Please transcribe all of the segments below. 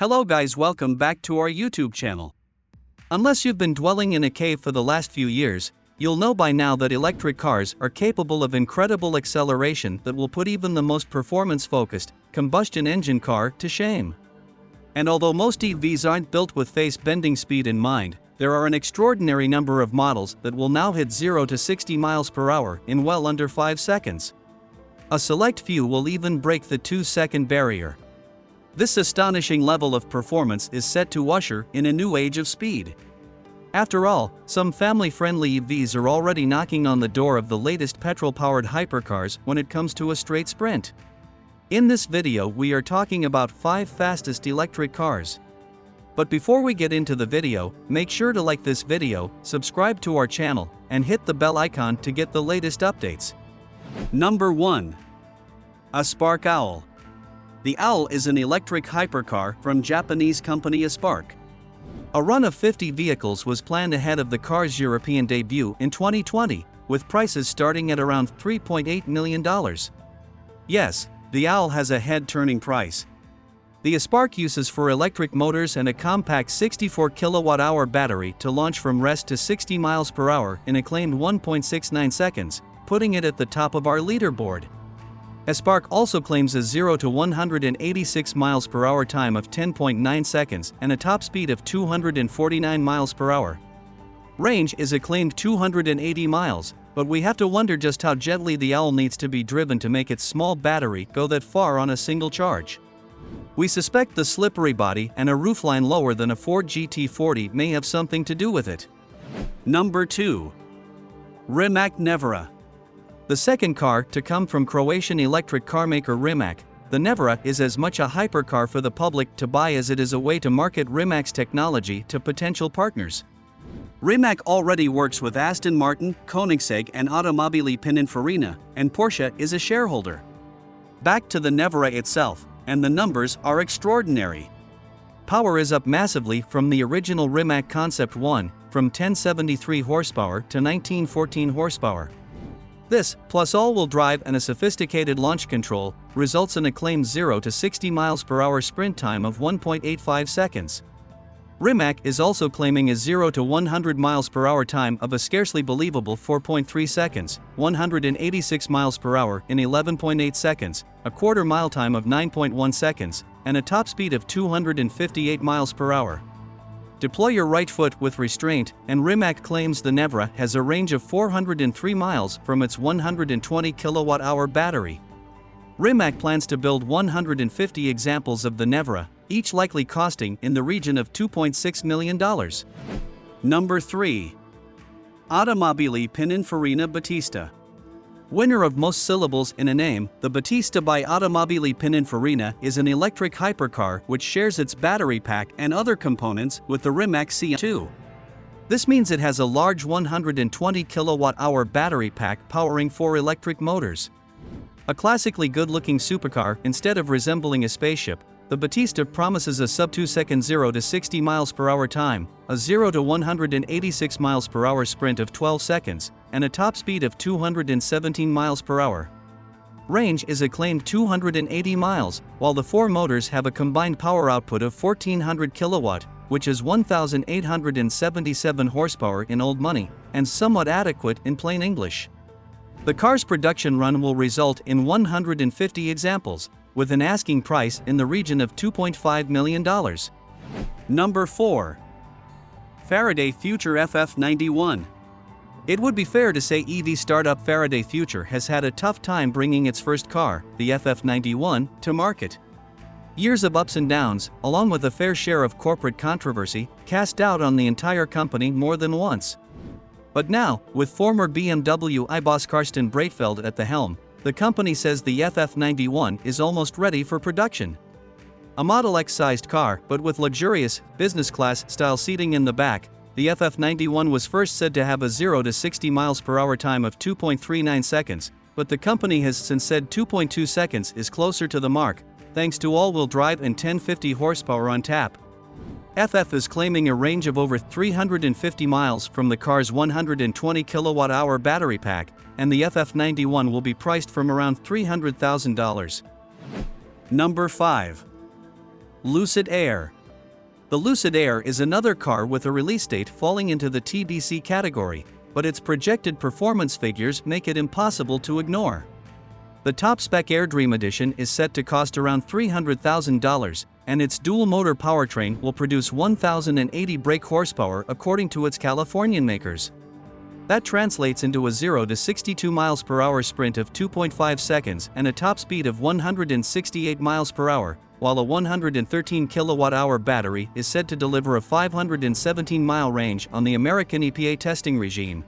Hello guys, welcome back to our YouTube channel. Unless you've been dwelling in a cave for the last few years, you'll know by now that electric cars are capable of incredible acceleration that will put even the most performance-focused combustion engine car to shame. And although most EVs aren't built with face-bending speed in mind, there are an extraordinary number of models that will now hit 0 to 60 miles per hour in well under 5 seconds. A select few will even break the 2-second barrier. This astonishing level of performance is set to usher in a new age of speed. After all, some family-friendly EVs are already knocking on the door of the latest petrol-powered hypercars when it comes to a straight sprint. In this video we are talking about 5 fastest electric cars. But before we get into the video, make sure to like this video, subscribe to our channel, and hit the bell icon to get the latest updates. Number 1. Aspark Owl. The Owl is an electric hypercar from Japanese company Aspark. A run of 50 vehicles was planned ahead of the car's European debut in 2020, with prices starting at around $3.8 million. Yes, the Owl has a head-turning price. The Aspark uses 4 electric motors and a compact 64 kilowatt-hour battery to launch from rest to 60 miles per hour in a claimed 1.69 seconds, putting it at the top of our leaderboard. Aspark also claims a 0 to 186 miles per hour time of 10.9 seconds and a top speed of 249 miles per hour. Range is a claimed 280 miles, but we have to wonder just how gently the Owl needs to be driven to make its small battery go that far on a single charge. We suspect the slippery body and a roofline lower than a Ford GT40 may have something to do with it. Number 2. Rimac Nevera. The second car to come from Croatian electric carmaker Rimac, the Nevera is as much a hypercar for the public to buy as it is a way to market Rimac's technology to potential partners. Rimac already works with Aston Martin, Koenigsegg and Automobili Pininfarina, and Porsche is a shareholder. Back to the Nevera itself, and the numbers are extraordinary. Power is up massively from the original Rimac Concept 1, from 1073 horsepower to 1914 horsepower. This, plus all-wheel drive and a sophisticated launch control, results in a claimed 0 to 60 miles per hour sprint time of 1.85 seconds. Rimac is also claiming a 0 to 100 miles per hour time of a scarcely believable 4.3 seconds, 186 miles per hour in 11.8 seconds, a quarter mile time of 9.1 seconds, and a top speed of 258 miles per hour. Deploy your right foot with restraint, and Rimac claims the Nevera has a range of 403 miles from its 120 kilowatt-hour battery. Rimac plans to build 150 examples of the Nevera, each likely costing in the region of $2.6 million. Number 3. Automobili Pininfarina Battista. Winner of most syllables in a name, the Battista by Automobili Pininfarina is an electric hypercar which shares its battery pack and other components with the Rimac C2. This means it has a large 120 kilowatt-hour battery pack powering 4 electric motors. A classically good-looking supercar, instead of resembling a spaceship, the Battista promises a sub-2-second 0 to 60 miles per hour time, a 0 to 186 miles per hour sprint of 12 seconds, and a top speed of 217 miles per hour. Range is a claimed 280 miles, while the 4 motors have a combined power output of 1400 kilowatt, which is 1877 horsepower in old money, and somewhat adequate in plain English. The car's production run will result in 150 examples, with an asking price in the region of $2.5 million. Number 4. Faraday Future FF91. It would be fair to say EV startup Faraday Future has had a tough time bringing its first car, the FF91, to market. Years of ups and downs, along with a fair share of corporate controversy, cast doubt on the entire company more than once. But now, with former BMW boss Carsten Breitfeld at the helm, the company says the FF91 is almost ready for production. A Model X-sized car, but with luxurious, business-class style seating in the back, the FF91 was first said to have a 0 to 60 miles per hour time of 2.39 seconds, but the company has since said 2.2 seconds is closer to the mark, thanks to all-wheel drive and 1050 horsepower on tap. FF is claiming a range of over 350 miles from the car's 120 kilowatt-hour battery pack, and the FF91 will be priced from around $300,000. Number 5. Lucid Air. The Lucid Air is another car with a release date falling into the TBC category, but its projected performance figures make it impossible to ignore. The top-spec Air Dream Edition is set to cost around $300,000, and its dual-motor powertrain will produce 1,080 brake horsepower according to its Californian makers. That translates into a 0 to 62 miles per hour sprint of 2.5 seconds and a top speed of 168 miles per hour, while a 113 kilowatt-hour battery is said to deliver a 517-mile range on the American EPA testing regime.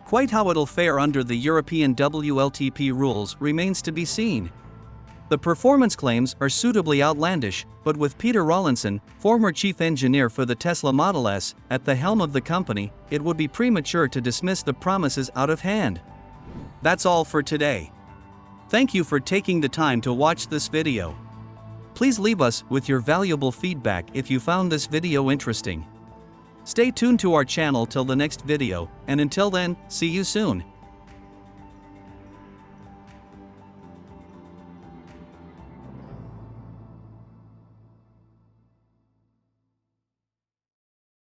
Quite how it'll fare under the European WLTP rules remains to be seen. The performance claims are suitably outlandish, but with Peter Rawlinson, former chief engineer for the Tesla Model S, at the helm of the company, it would be premature to dismiss the promises out of hand. That's all for today. Thank you for taking the time to watch this video. Please leave us with your valuable feedback if you found this video interesting. Stay tuned to our channel till the next video, and until then, see you soon.